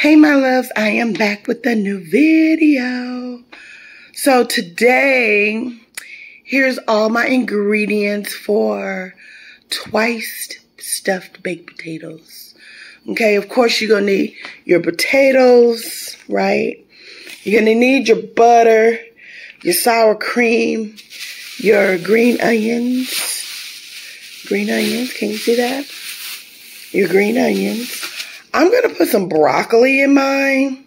Hey my loves, I am back with a new video. So today, here's all my ingredients for twice stuffed baked potatoes. Okay, of course you're gonna need your potatoes, right? You're gonna need your butter, your sour cream, your green onions. Green onions, can you see that? Your green onions. I'm going to put some broccoli in mine.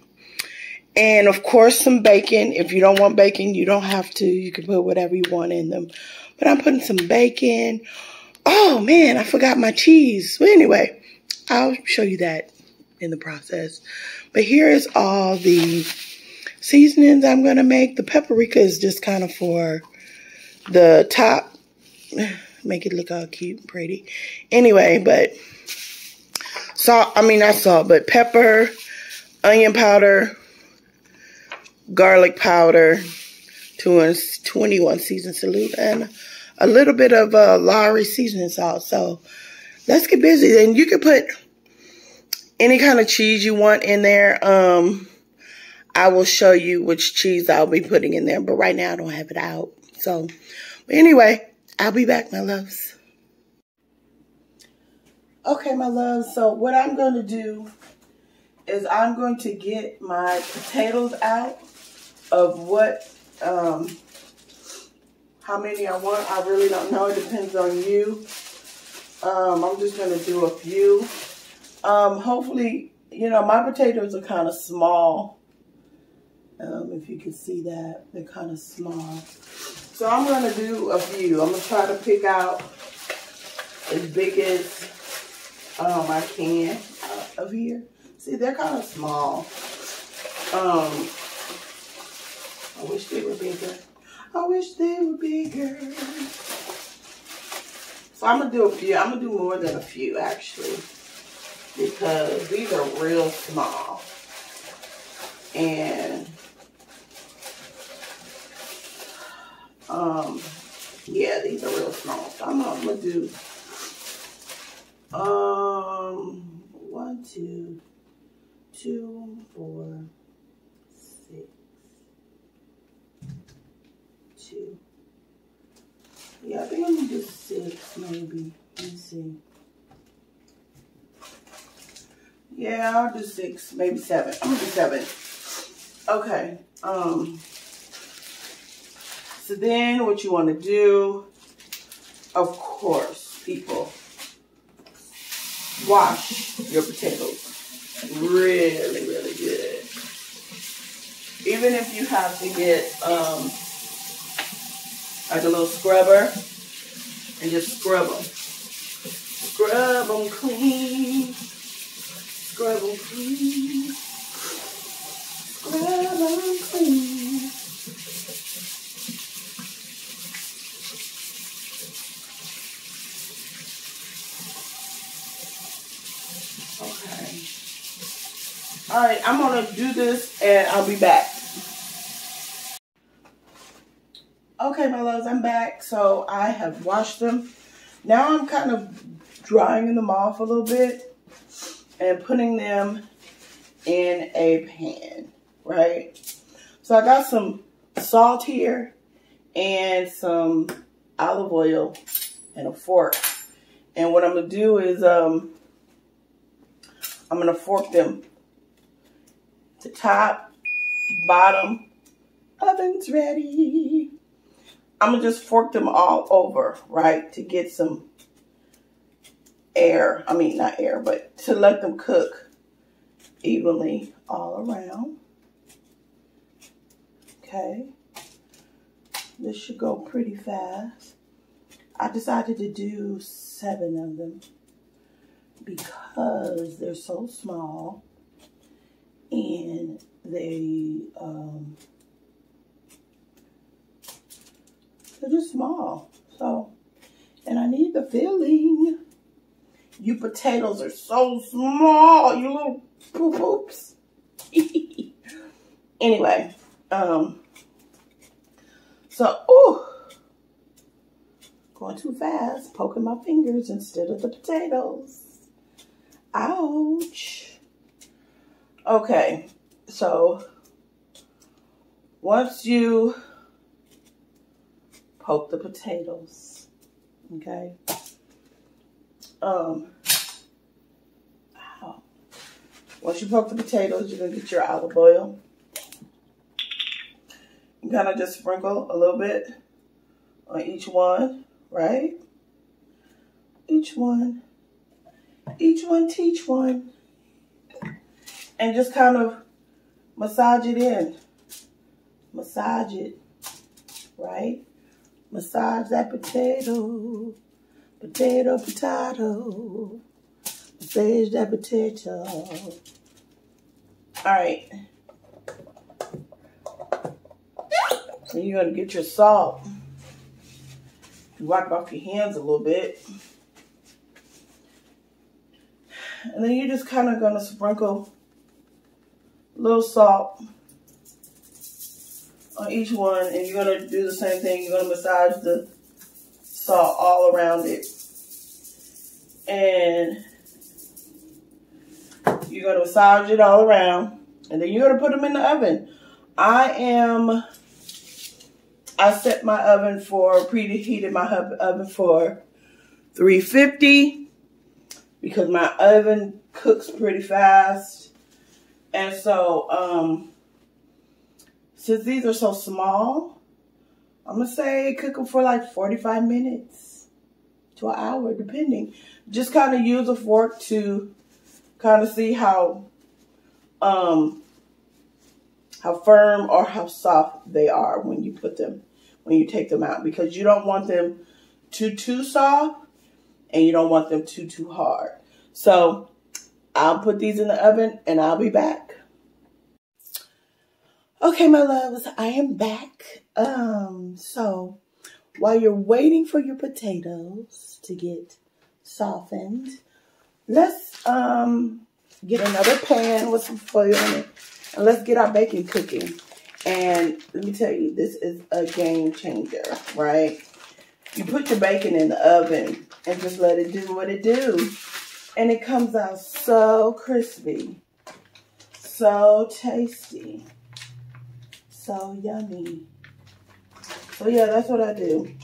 And, of course, some bacon. If you don't want bacon, you don't have to. You can put whatever you want in them. But I'm putting some bacon. Oh, man, I forgot my cheese. Well, anyway, I'll show you that in the process. But here is all the seasonings I'm going to make. The paprika is just kind of for the top. Make it look all cute and pretty. Anyway, but... not salt, but pepper, onion powder, garlic powder, 21 seasoned salute, and a little bit of Lawry seasoning salt. So let's get busy. And you can put any kind of cheese you want in there. I will show you which cheese I'll be putting in there, but right now I don't have it out. So, but anyway, I'll be back, my loves. Okay, my loves, so what I'm going to do is I'm going to get my potatoes out of what, how many I want. I really don't know. It depends on you. I'm just going to do a few. Hopefully, you know, my potatoes are kind of small. If you can see that, they're kind of small. So I'm going to do a few. I'm going to try to pick out as big as I can of here. See, they're kind of small. I wish they were bigger. I wish they were bigger. So I'm gonna do a few. I'm gonna do more than a few actually, because these are real small. And yeah, these are real small. So I'm gonna do 1, 2, 4, 6, 2. Yeah, I think I'm gonna do 6 maybe. Let me see. Yeah, I'll do 6, maybe 7. I'm gonna do 7. Okay. So then what you want to do, of course, people, wash your potatoes really, really good. Even if you have to get like a little scrubber and just scrub them. Scrub them clean. Scrub them clean. Scrub them clean. Okay. All right, I'm going to do this and I'll be back. Okay, my loves, I'm back. So I have washed them. Now I'm kind of drying them off a little bit and putting them in a pan, right? So I got some salt here and some olive oil and a fork. And what I'm going to do is I'm going to fork them to top, bottom, oven's ready. I'm going to just fork them all over, right, to get some air. I mean, not air, but to let them cook evenly all around. Okay. This should go pretty fast. I decided to do 7 of them because they're so small and they're just small. So, and I need the filling. You potatoes are so small, you little poop-poops. Anyway, going too fast, poking my fingers instead of the potatoes. Ouch. Okay, so once you poke the potatoes, okay, once you poke the potatoes, you're gonna get your olive oil. You kind of just sprinkle a little bit on each one, right? Each one teach one. And just kind of massage it in. Massage it, right? Massage that potato. Potato, potato. Massage that potato. All right. And you're going to get your salt. You wipe off your hands a little bit. And then you're just kind of going to sprinkle a little salt on each one. And you're going to do the same thing. You're going to massage the salt all around it. And you're going to massage it all around. And then you're going to put them in the oven. I set my oven for, preheated my oven for 350 because my oven cooks pretty fast. And so, since these are so small, I'm going to say cook them for like 45 minutes to an hour, depending. Just kind of use a fork to kind of see how firm or how soft they are when you take them out, because you don't want them too soft and you don't want them too hard. So I'll put these in the oven and I'll be back. Okay, my loves, I am back. So while you're waiting for your potatoes to get softened, let's get another pan with some foil in it. And let's get our bacon cooking. And let me tell you, this is a game changer, right? You put your bacon in the oven and just let it do what it do. And it comes out so crispy, so tasty, so yummy. So yeah, that's what I do.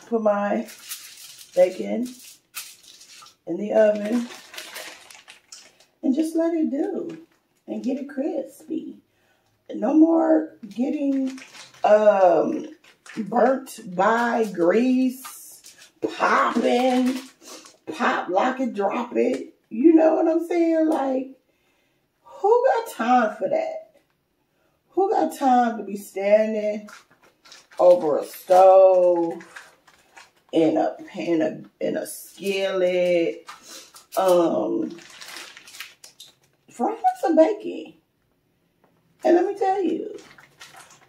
Put my bacon in the oven and just let it do. And get it crispy. No more getting burnt by grease, popping, pop, lock it, drop it. You know what I'm saying? Like, who got time for that? Who got time to be standing over a stove in a skillet, frying some bacon? And let me tell you,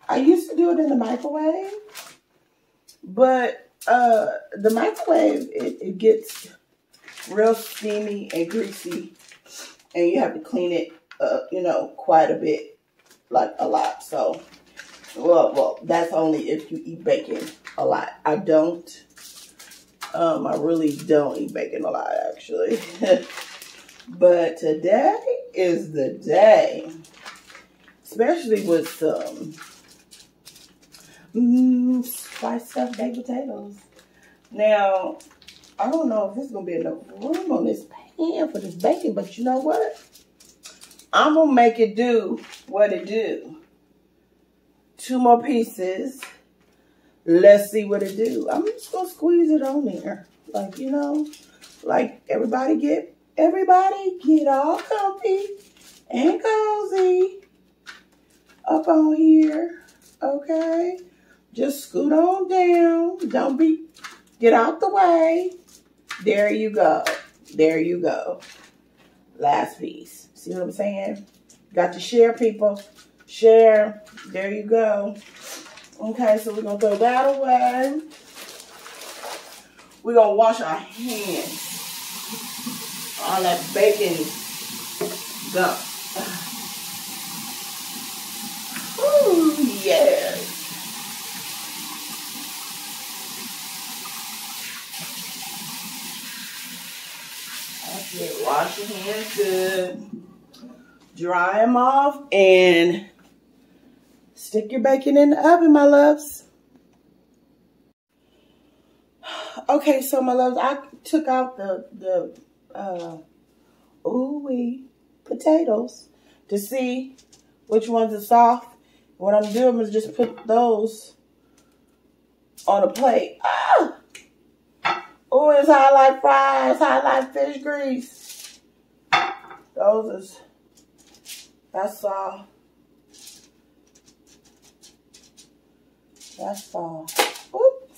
I used to do it in the microwave, but the microwave, it gets real steamy and greasy, and you have to clean it quite a bit, like a lot. So, well, that's only if you eat bacon a lot. I don't. I really don't eat bacon a lot, actually. But today is the day, especially with some spiced up baked potatoes. Now, I don't know if there's going to be enough room on this pan for this bacon, but you know what? I'm going to make it do what it do. 2 more pieces. Let's see what it do. I'm just going to squeeze it on there. Like, like everybody get all comfy and cozy up on here. Okay? Just scoot on down. Get out the way. There you go. There you go. Last piece. See what I'm saying? Got to share, people. Share. There you go. Okay, so we're going to throw that away. We're going to wash our hands. All that bacon gunk. Ooh, yes. That's it. Wash your hands good. dry them off and stick your bacon in the oven, my loves. Okay, so my loves, I took out the potatoes to see which ones are soft. What I'm doing is just put those on a plate. Ah! Oh, it's hot like fries, hot like fish grease. That's all. That's all. Whoop.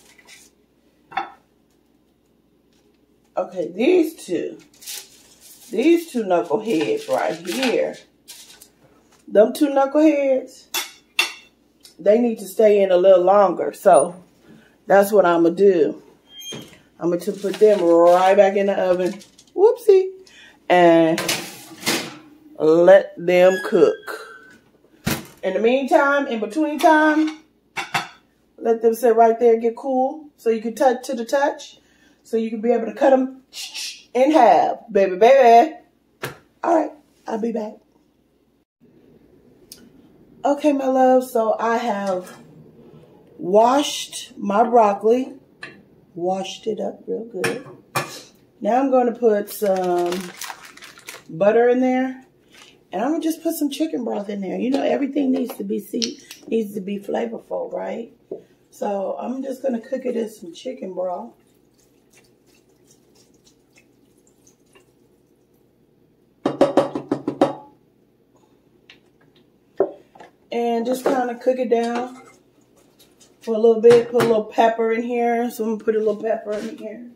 Okay, these two knuckleheads right here. Them two knuckleheads, they need to stay in a little longer. So that's what I'm going to do. I'm going to put them right back in the oven. Whoopsie. And let them cook. In the meantime, in between time, let them sit right there and get cool. So you can touch to the touch. So you can be able to cut them in half. Baby, baby. All right. I'll be back. Okay, my love. So I have washed my broccoli. Washed it up real good. Now I'm going to put some butter in there. And I'm going to just put some chicken broth in there. You know, everything needs to be flavorful, right? So I'm just going to cook it in some chicken broth. And just kind of cook it down for a little bit. Put a little pepper in here. So I'm going to put a little pepper in here.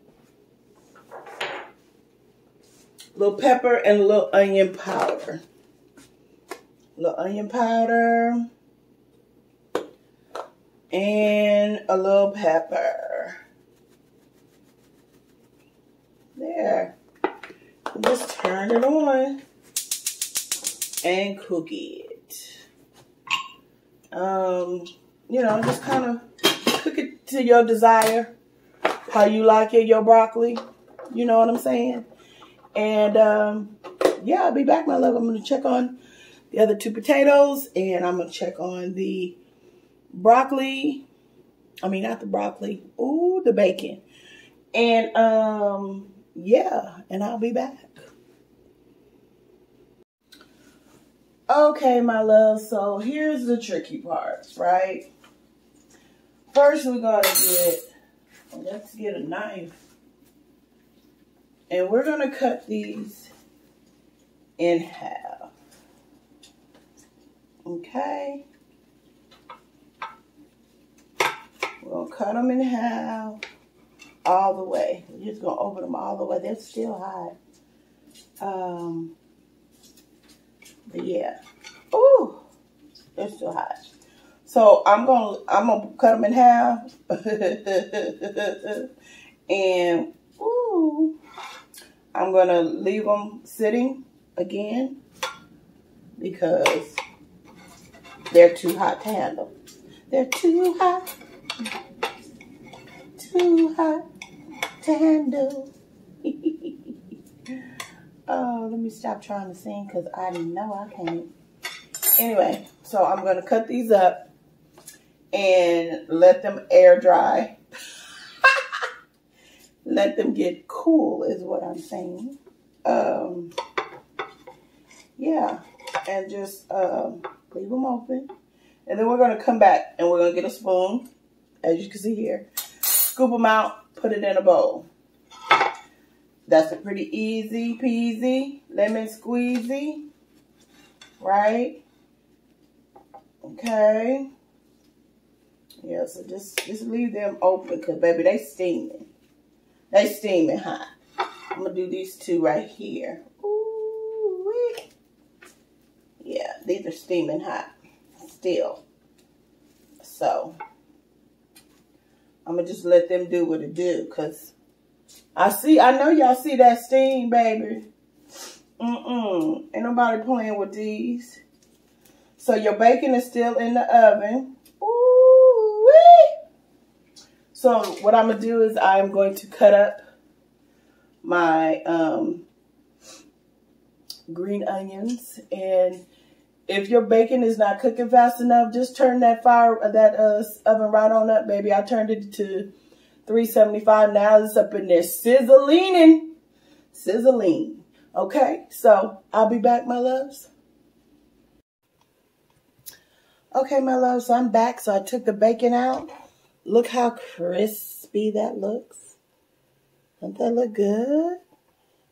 A little pepper and a little onion powder. A little onion powder. And a little pepper. There. And just turn it on. And cook it. You know, just kind of cook it to your desire. How you like it, your broccoli. You know what I'm saying? And, yeah, I'll be back, my love. I'm going to check on the other two potatoes. And I'm going to check on the broccoli. I mean, not the broccoli. Ooh, the bacon. And, yeah. And I'll be back. Okay, my love. So, here's the tricky parts, right? First, we're going to let's get a knife. And we're going to cut these in half. Okay. We're going to cut them in half all the way. We're just going to open them all the way. They're still hot. But yeah. Ooh. They're still hot. So I'm gonna cut them in half. And ooh. I'm going to leave them sitting again because they're too hot to handle. They're too hot to handle. Oh, let me stop trying to sing because I know I can't. Anyway, so I'm going to cut these up and let them air dry. Let them get cool is what I'm saying. Yeah. And just leave them open. And then we're going to come back and we're going to get a spoon. As you can see here. Scoop them out. Put it in a bowl. That's a pretty easy peasy lemon squeezy. Right? Okay. Yeah, so just leave them open because, baby, they steaming. They steaming hot. I'm going to do these two right here. Ooh-wee. Yeah, these are steaming hot still. So, I'm going to just let them do what it do. Because I know y'all see that steam, baby. Ain't nobody playing with these. So, your bacon is still in the oven. Ooh-wee. So what I'm going to do is I'm going to cut up my green onions. And if your bacon is not cooking fast enough, just turn that oven right on up, baby. I turned it to 375. Now it's up in there sizzling. Okay, so I'll be back, my loves. Okay, my loves, so I'm back. So I took the bacon out. Look how crispy that looks. Doesn't that look good?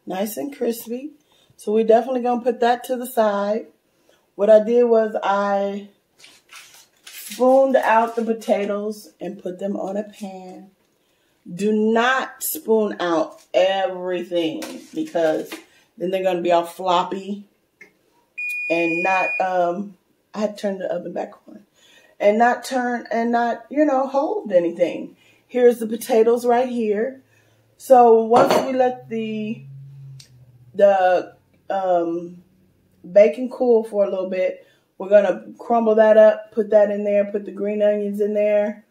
Nice and crispy. So we're definitely going to put that to the side. What I did was I spooned out the potatoes and put them on a pan. Do not spoon out everything because then they're going to be all floppy and not, I had to turn the oven back on, and not, you know, hold anything. Here's the potatoes right here. So once we let the bacon cool for a little bit, we're going to crumble that up, put that in there, put the green onions in there.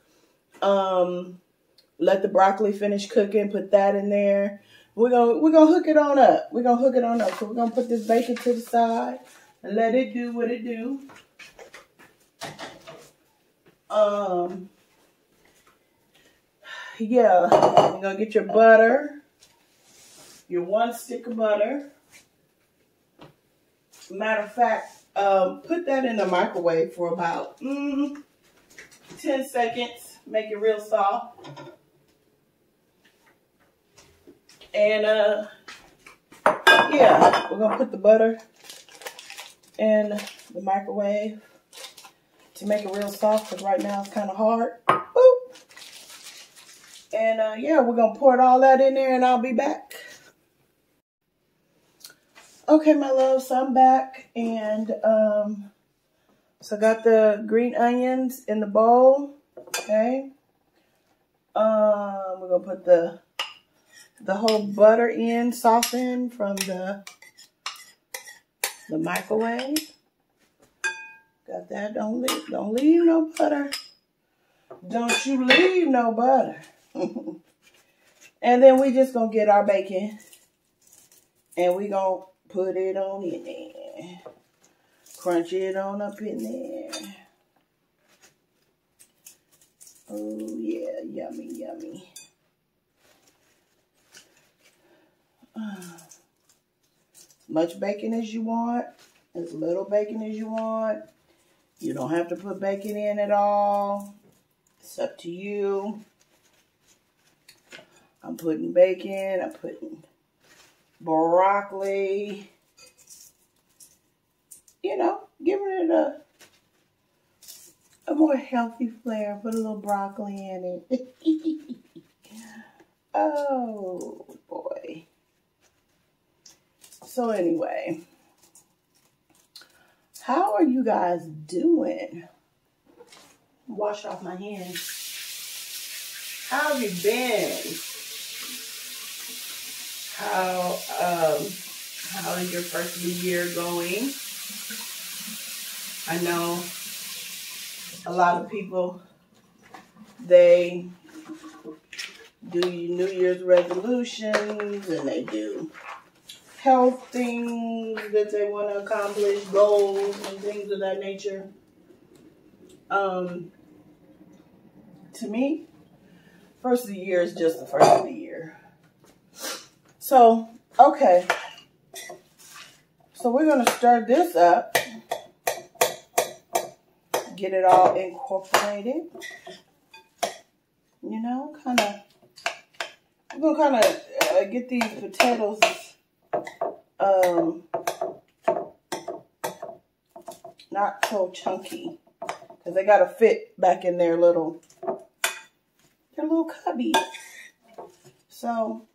Let the broccoli finish cooking, put that in there. We're gonna hook it on up. We're gonna hook it on up. So we're gonna put this bacon to the side and let it do what it do. Yeah, you're gonna get your butter, your 1 stick of butter. Matter of fact, put that in the microwave for about 10 seconds. Make it real soft. And yeah, we're gonna put the butter in the microwave to make it real soft, because right now it's kind of hard. Boop. And yeah, we're gonna pour all that in there and I'll be back. Okay, my love, so I'm back, and so I got the green onions in the bowl. Okay. We're gonna put the whole butter in, softened from the microwave. Got that. Don't leave no butter. Don't you leave no butter. And then we just gonna get our bacon and we gonna put it on in there. Crunch it on up in there. Oh yeah, yummy, yummy. Much bacon as you want, as little bacon as you want. You don't have to put bacon in at all. It's up to you. I'm putting bacon, I'm putting broccoli. You know, giving it a more healthy flair. Put a little broccoli in it. Oh boy. So anyway, how are you guys doing? Wash off my hands. How have you been? How is your first of the year going? I know a lot of people, they do New Year's resolutions and they do health things that they want to accomplish, goals and things of that nature. To me, first of the year is just the first of the year. So, okay. So we're going to stir this up. Get it all incorporated. You know, we're going to get these potatoes not so chunky, because they got to fit back in their little cubby. So,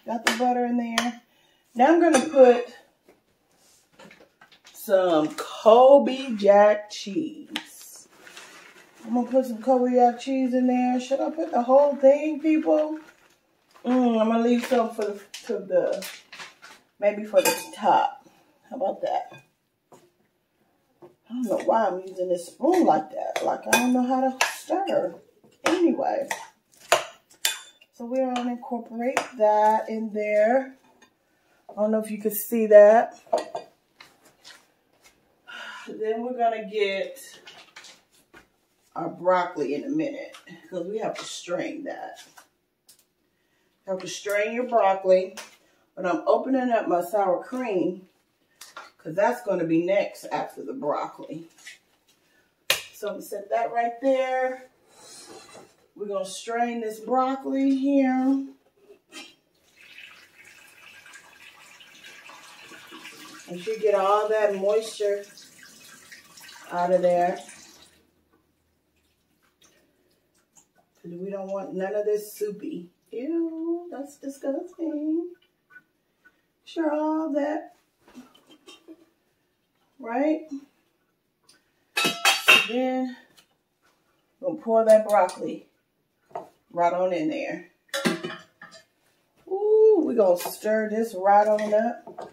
got the butter in there. Now I'm going to put some Colby Jack cheese. I'm going to put some Colby Jack cheese in there. Should I put the whole thing, people? I'm going to leave some maybe for the top. How about that? I don't know why I'm using this spoon like that. Like, I don't know how to stir. Anyway. So we're going to incorporate that in there. I don't know if you can see that. Then we're gonna get our broccoli in a minute because we have to strain that. You have to strain your broccoli, but I'm opening up my sour cream because that's going to be next after the broccoli. So I'm going to set that right there. We're going to strain this broccoli here. And you get all that moisture out of there. Because we don't want none of this soupy. Ew, that's disgusting. Sure, all that. Right? So then, we're going to pour that broccoli right on in there. Ooh, we're going to stir this right on up.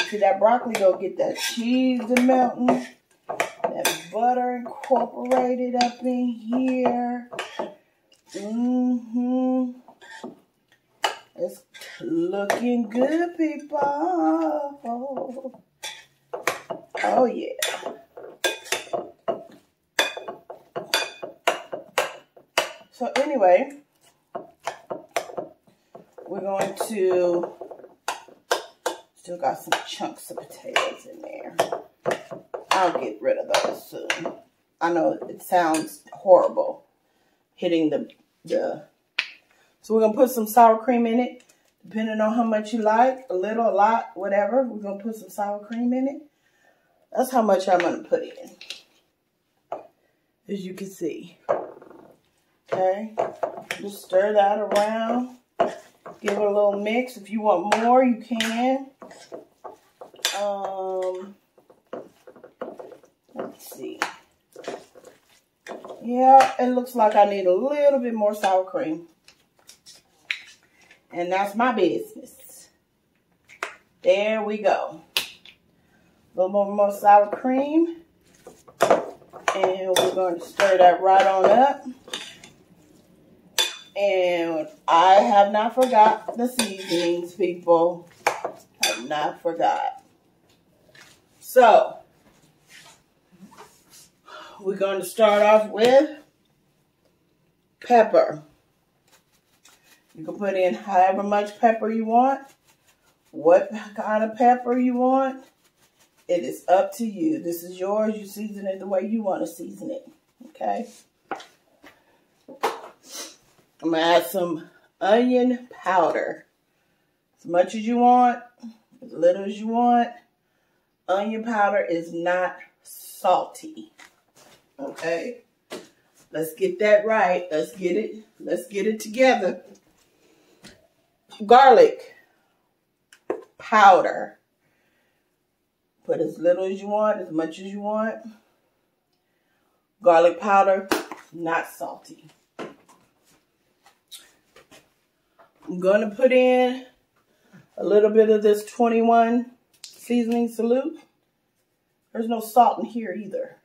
See, that broccoli going to get that cheese to melting. That butter incorporated up in here. It's looking good, people. Oh, yeah. So anyway, we're going to, still got some chunks of potatoes in there. I'll get rid of those soon. I know it sounds horrible hitting the so we're going to put some sour cream in it, depending on how much you like, a little, a lot, whatever. We're going to put some sour cream in it. That's how much I'm going to put in, as you can see. Okay, just stir that around. Give it a little mix. If you want more, you can. Let's see. Yeah, it looks like I need a little bit more sour cream. And that's my business. There we go. A little more sour cream. And we're going to stir that right on up. And I have not forgot the seasonings, people. Have not forgot. So, we're going to start off with pepper. You can put in however much pepper you want. What kind of pepper you want. It is up to you. This is yours. You season it the way you want to season it. Okay. I'm going to add some onion powder. As much as you want. As little as you want. Onion powder is not salty. Okay. Let's get that right. Let's get it together. Garlic powder. Put as little as you want, as much as you want. Garlic powder, not salty. I'm going to put in a little bit of this 21 seasoning salute. There's no salt in here either.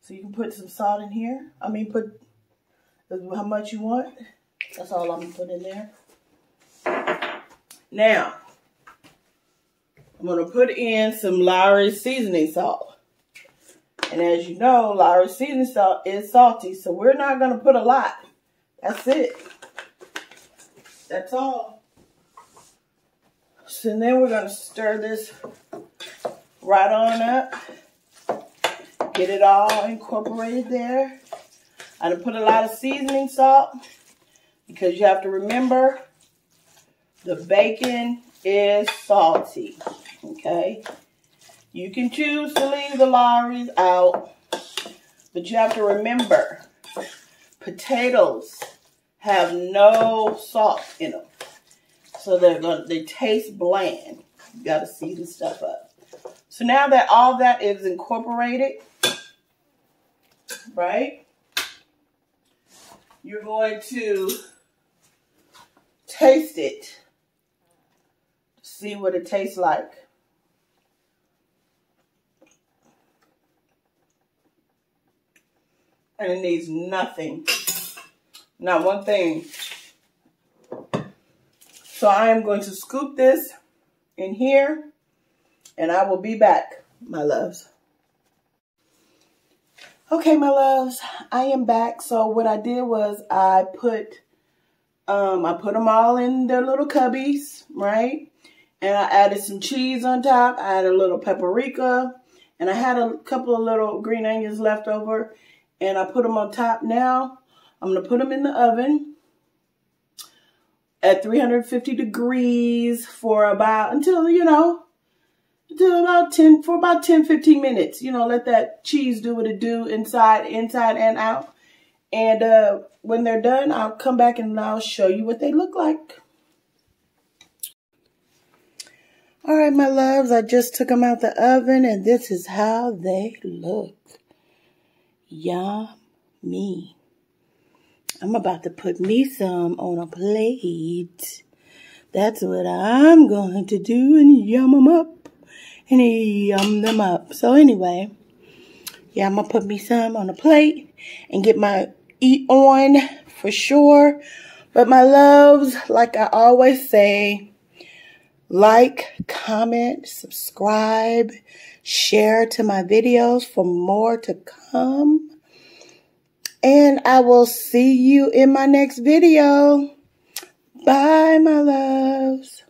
So you can put some salt in here. I mean, put how much you want. That's all I'm going to put in there. Now, I'm going to put in some Lawry's seasoning salt. And as you know, Lawry's seasoning salt is salty, so we're not going to put a lot. That's it. That's all. So then we're going to stir this right on up. Get it all incorporated there. I done put a lot of seasoning salt because you have to remember the bacon is salty. Okay? You can choose to leave the Lawry's out, but you have to remember potatoes have no salt in them. So they taste bland. You got to season stuff up. So now that all that is incorporated, right? You're going to taste it. See what it tastes like. And it needs nothing. Not one thing. So I am going to scoop this in here. And I will be back. my loves. Okay, my loves, I am back. So what I did was I put them all in their little cubbies, right? And I added some cheese on top. I added a little paprika, and I had a couple of little green onions left over, and I put them on top. Now I'm gonna put them in the oven at 350 degrees for about until about 10-15 minutes. Let that cheese do what it do inside and out. And when they're done, I'll come back and I'll show you what they look like. All right, my loves, I just took them out the oven, and this is how they look. Yummy. I'm about to put me some on a plate. That's what I'm going to do, and yum them up. And yum them up. So anyway, yeah, I'm going to put me some on a plate and get my eat on for sure. But my loves, like I always say, like, comment, subscribe, share to my videos for more to come. And I will see you in my next video. Bye, my loves.